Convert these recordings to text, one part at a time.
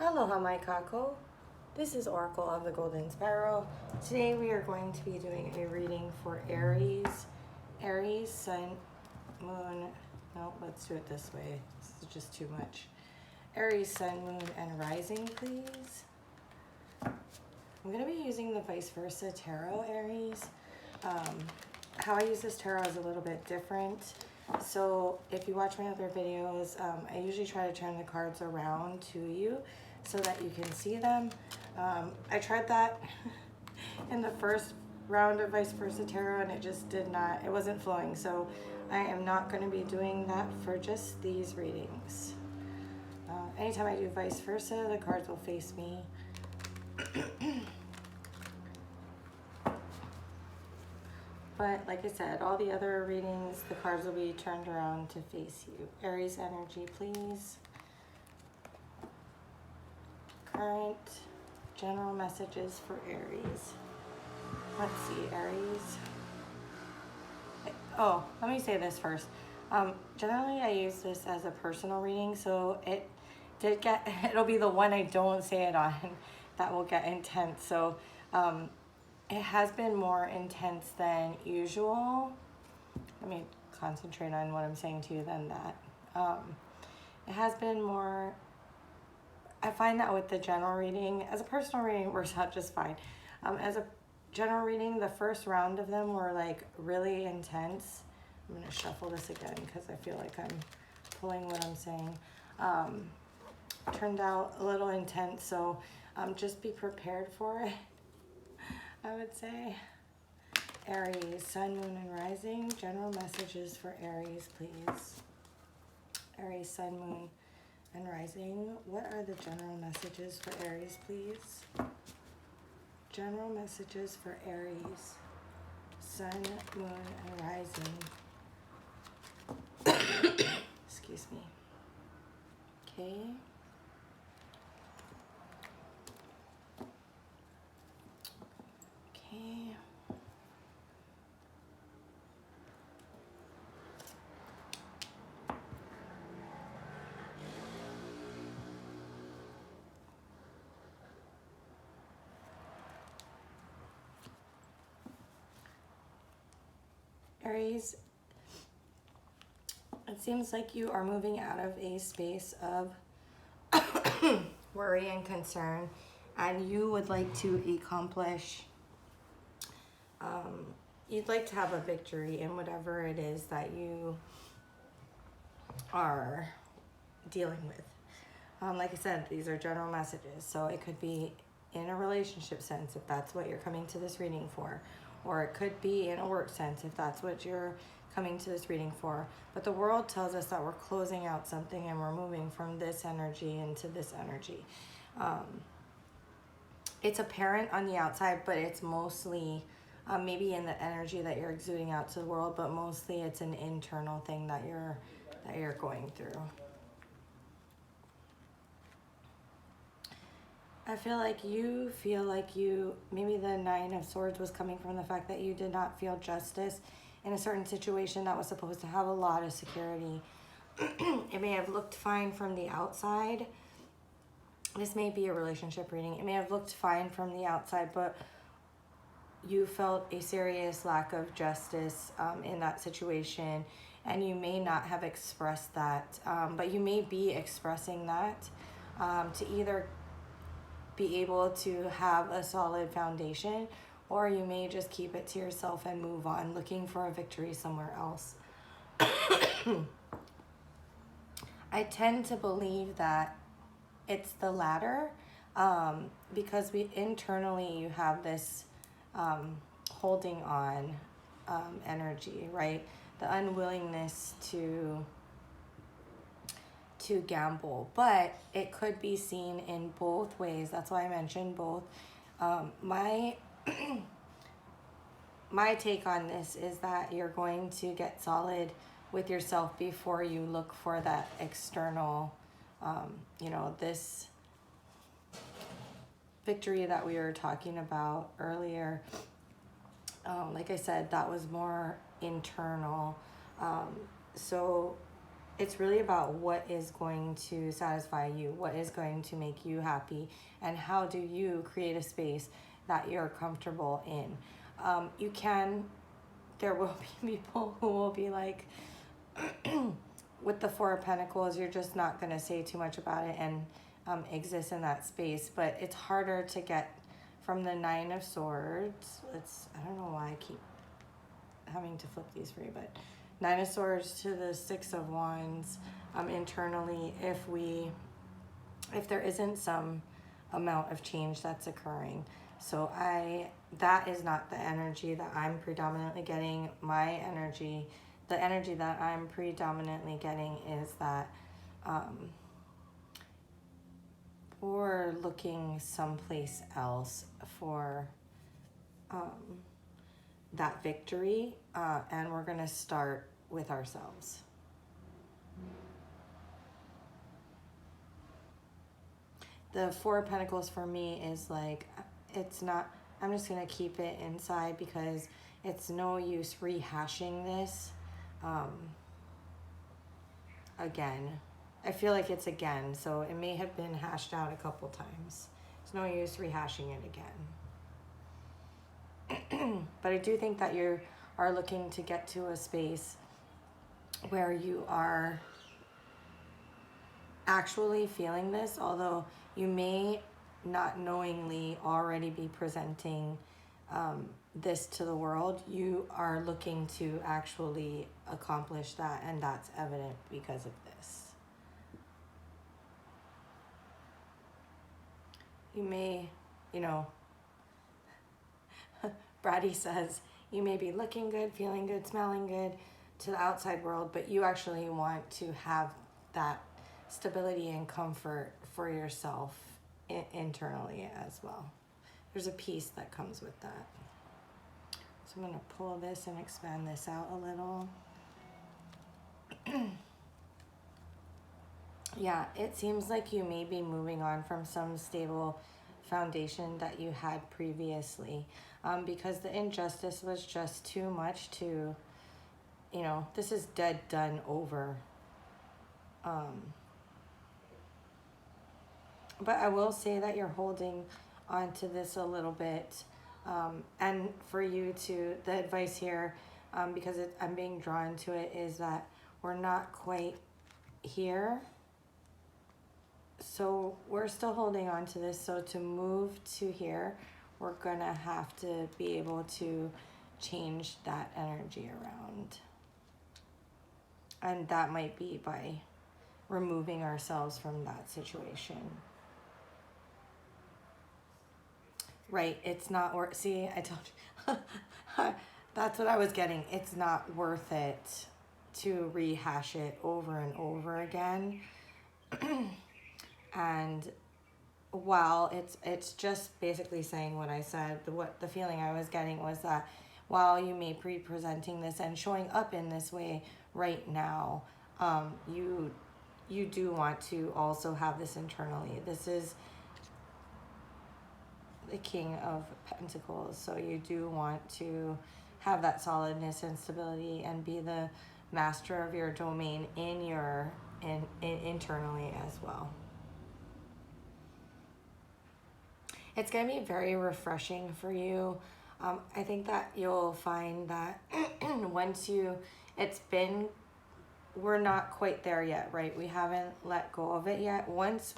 Aloha my kako. This is Oracle of the Golden Spiral. Today we are going to be doing a reading for Aries. Aries, Sun, Moon. No, let's do it this way. This is just too much. Aries, Sun, Moon, and Rising, please. I'm going to be using the Vice Versa Tarot, Aries. How I use this tarot is a little bit different. So if you watch my other videos, I usually try to turn the cards around to you so that you can see them. I tried that in the first round of Vice Versa Tarot and it just did not, it wasn't flowing. So I am not going to be doing that for just these readings. Anytime I do Vice Versa, the cards will face me. But like I said, all the other readings, the cards will be turned around to face you. Aries energy, please. Current general messages for Aries. Let's see, Aries. Oh, let me say this first. Generally, I use this as a personal reading, so it'll be the one I don't say it on that will get intense. So, it has been more intense than usual. Let me concentrate on what I'm saying to you than that. It has been more, I find that with the general reading, as a personal reading, it works out just fine. As a general reading, the first round of them were like really intense. I'm gonna shuffle this again because I feel like I'm pulling what I'm saying. Turned out a little intense, so just be prepared for it. I would say. Aries, Sun, Moon, and Rising. General messages for Aries, please. Aries, Sun, Moon, and Rising. What are the general messages for Aries, please? General messages for Aries, Sun, Moon, and Rising. Excuse me. Okay. Aries, it seems like you are moving out of a space of worry and concern, and you would like to accomplish, you'd like to have a victory in whatever it is that you are dealing with. Like I said, these are general messages, so it could be in a relationship sense if that's what you're coming to this reading for, or it could be in a work sense if that's what you're coming to this reading for. But the world tells us that we're closing out something and we're moving from this energy into this energy. It's apparent on the outside, but it's mostly maybe in the energy that you're exuding out to the world, but mostly it's an internal thing that you're going through. I feel like maybe the Nine of Swords was coming from the fact that you did not feel justice in a certain situation that was supposed to have a lot of security. It may have looked fine from the outside. This may be a relationship reading. It may have looked fine from the outside, but you felt a serious lack of justice in that situation, and you may not have expressed that, but you may be expressing that to either be able to have a solid foundation, or you may just keep it to yourself and move on, looking for a victory somewhere else. I tend to believe that it's the latter, because internally you have this holding on energy, right? The unwillingness to gamble, but it could be seen in both ways. That's why I mentioned both. My take on this is that you're going to get solid with yourself before you look for that external, this victory that we were talking about earlier. Like I said, that was more internal. So it's really about what is going to satisfy you, what is going to make you happy, and how do you create a space that you're comfortable in. There will be people who will be like, with the Four of Pentacles, you're just not going to say too much about it and exist in that space. But it's harder to get from the Nine of Swords. I don't know why I keep having to flip these for you, but Nine of Swords to the Six of Wands, internally, if there isn't some amount of change that's occurring. So that is not the energy that I'm predominantly getting. The energy that I'm predominantly getting is that we're looking someplace else for that victory, and we're going to start with ourselves. The Four of Pentacles for me is like, it's not, I'm just going to keep it inside because it's no use rehashing this again. I feel like it's again, so it may have been hashed out a couple times. It's no use rehashing it again. But I do think that you are looking to get to a space where you are actually feeling this, although you may not knowingly already be presenting this to the world. You are looking to actually accomplish that, and that's evident because of this. You may, Brady says, you may be looking good, feeling good, smelling good to the outside world, but you actually want to have that stability and comfort for yourself internally as well. There's a peace that comes with that. So I'm going to pull this and expand this out a little. Yeah, it seems like you may be moving on from some stable foundation that you had previously, because the injustice was just too much to, this is dead, done, over. But I will say that you're holding on to this a little bit. And for you the advice here, because I'm being drawn to it, is that we're not quite here. So we're still holding on to this. So to move to here, we're going to have to be able to change that energy around. And that might be by removing ourselves from that situation. Right, it's not worth, see, I told you, that's what I was getting. It's not worth it to rehash it over and over again. And while it's just basically saying what I said, the feeling I was getting was that while you may be presenting this and showing up in this way right now, you do want to also have this internally. This is the King of Pentacles, so you do want to have that solidness and stability and be the master of your domain internally as well. It's going to be very refreshing for you. I think that you'll find that we're not quite there yet, right? We haven't let go of it yet. Once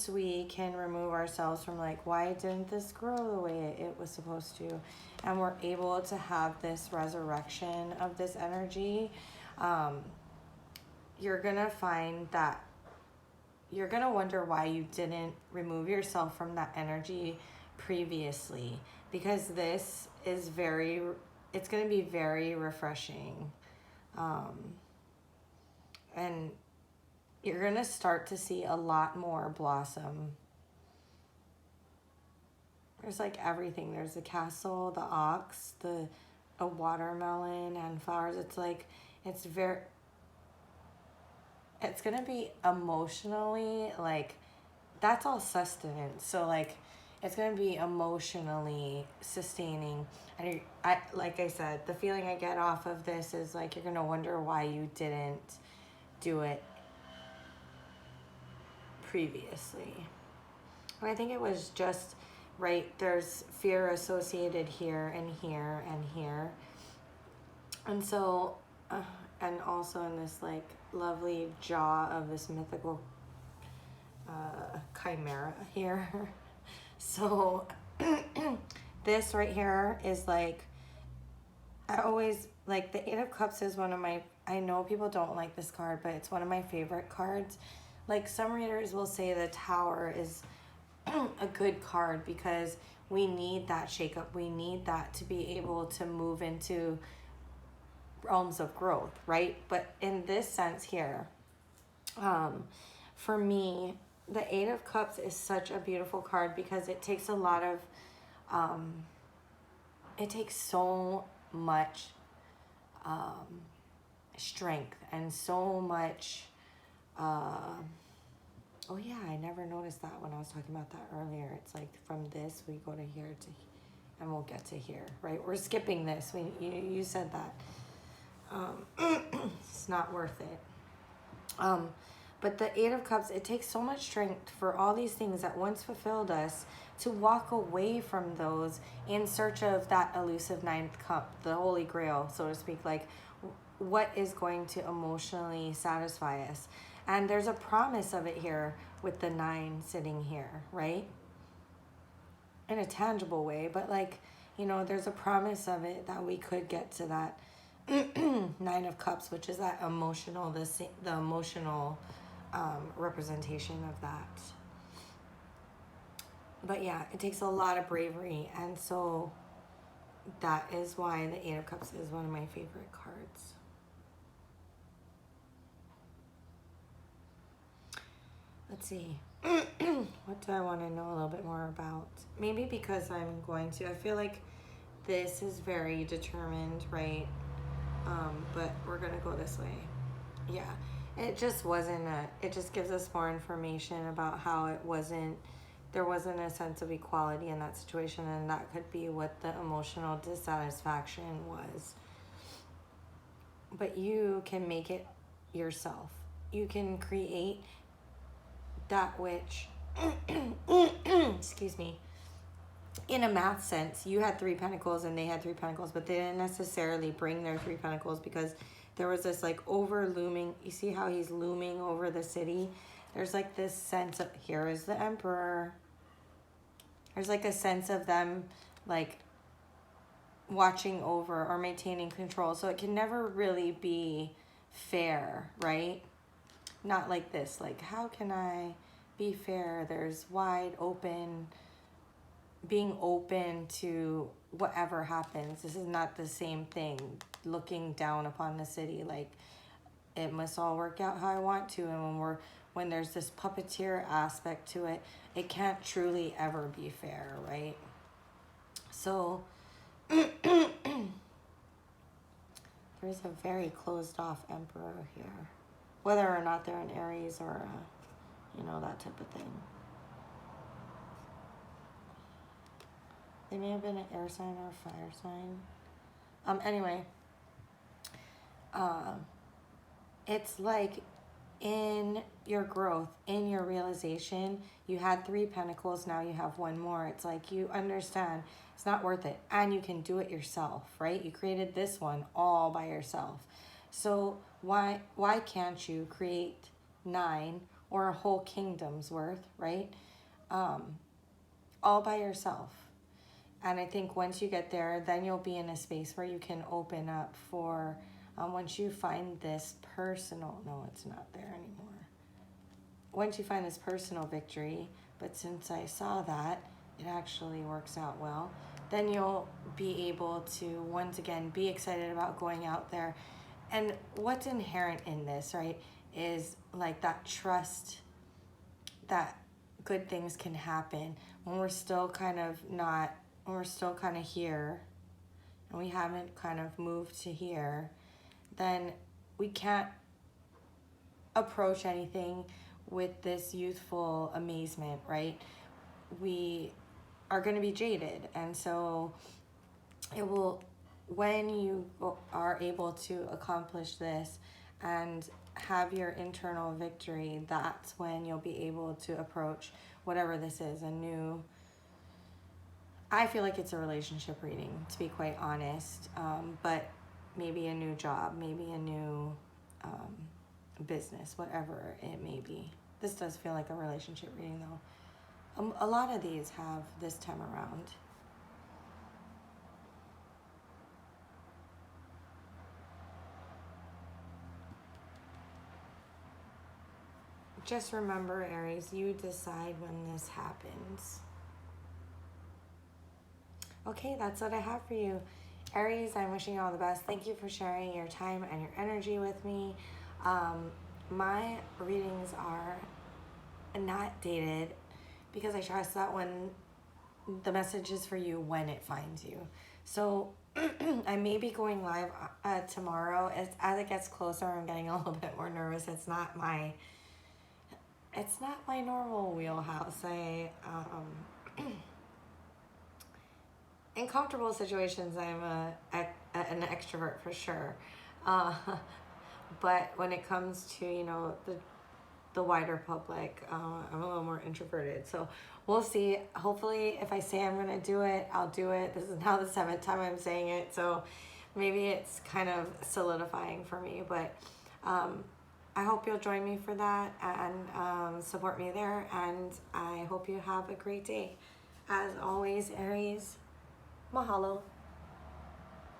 we can remove ourselves from like, why didn't this grow the way it was supposed to? And we're able to have this resurrection of this energy, you're going to find that you're going to wonder why you didn't remove yourself from that energy previously, because this is it's going to be very refreshing. And you're going to start to see a lot more blossom. There's like everything. There's the castle, the ox, a watermelon and flowers. It's like, it's going to be emotionally, like, that's all sustenance. So like, it's going to be emotionally sustaining. And I, like I said, the feeling I get off of this is like you're going to wonder why you didn't do it previously. And I think it was just, right, there's fear associated here and here and here. And so, and also in this like lovely jaw of this mythical chimera here. So this right here is like, I always, like the Eight of Cups is one of my, I know people don't like this card, but it's one of my favorite cards. Like some readers will say the Tower is a good card because we need that shakeup. We need that to be able to move into realms of growth, right? But in this sense here, for me, the Eight of Cups is such a beautiful card because it takes a lot of, it takes so much strength and so much, oh yeah, I never noticed that when I was talking about that earlier. It's like from this, we go to here to, and we'll get to here, right? We're skipping this. You said that. It's not worth it. But the Eight of Cups, it takes so much strength for all these things that once fulfilled us to walk away from those in search of that elusive ninth cup, the Holy Grail, so to speak, like what is going to emotionally satisfy us. And there's a promise of it here with the 9 sitting here, right? In a tangible way, but like, you know, there's a promise of it that we could get to that 9 of Cups, which is that emotional, the emotional representation of that. But yeah, it takes a lot of bravery, and so that is why the Eight of Cups is one of my favorite cards. Let's see. What do I want to know a little bit more about? Maybe because I'm going to, I feel like this is very determined, right? But we're going to go this way. Yeah. It just wasn't it just gives us more information about how there wasn't a sense of equality in that situation, and that could be what the emotional dissatisfaction was. But you can make it yourself. You can create that which, excuse me, in a math sense, you had 3 pentacles and they had 3 pentacles, but they didn't necessarily bring their 3 pentacles because there was this like over looming, you see how he's looming over the city? There's like this sense of, here is the Emperor. There's like a sense of them like watching over or maintaining control. So it can never really be fair, right? Not like this, like how can I be fair? There's wide open, being open to whatever happens. This is not the same thing. Looking down upon the city, like it must all work out how I want to. And when there's this puppeteer aspect to it, it can't truly ever be fair, right? So there's a very closed off Emperor here, whether or not they're an Aries or you know, that type of thing. They may have been an air sign or a fire sign. Anyway, it's like in your growth, in your realization, you had 3 pentacles, now you have 1 more. It's like you understand it's not worth it, and you can do it yourself, right? You created this one all by yourself. So why can't you create 9 or a whole kingdom's worth, right? All by yourself. And I think once you get there, then you'll be in a space where you can open up for, once you find this personal, no, it's not there anymore. Once you find this personal victory, but since I saw that, it actually works out well, then you'll be able to, once again, be excited about going out there. And what's inherent in this, right, is like that trust that good things can happen when we're still kind of not, when we're still kind of here and we haven't kind of moved to here, then we can't approach anything with this youthful amazement, right? We are going to be jaded. And so it will, when you are able to accomplish this and have your internal victory, that's when you'll be able to approach whatever this is, a new, I feel like it's a relationship reading, to be quite honest, but maybe a new job, maybe a new business, whatever it may be. This does feel like a relationship reading though. A lot of these have this time around. Just remember, Aries, you decide when this happens. Okay, that's what I have for you. Aries, I'm wishing you all the best. Thank you for sharing your time and your energy with me. My readings are not dated because I trust that when the message is for you when it finds you. So I may be going live tomorrow. As it gets closer, I'm getting a little bit more nervous. It's not my normal wheelhouse. In comfortable situations, I'm an extrovert for sure. But when it comes to, the wider public, I'm a little more introverted. So we'll see. Hopefully, if I say I'm going to do it, I'll do it. This is now the 7th time I'm saying it. So maybe it's kind of solidifying for me. But I hope you'll join me for that and support me there. And I hope you have a great day. As always, Aries, mahalo.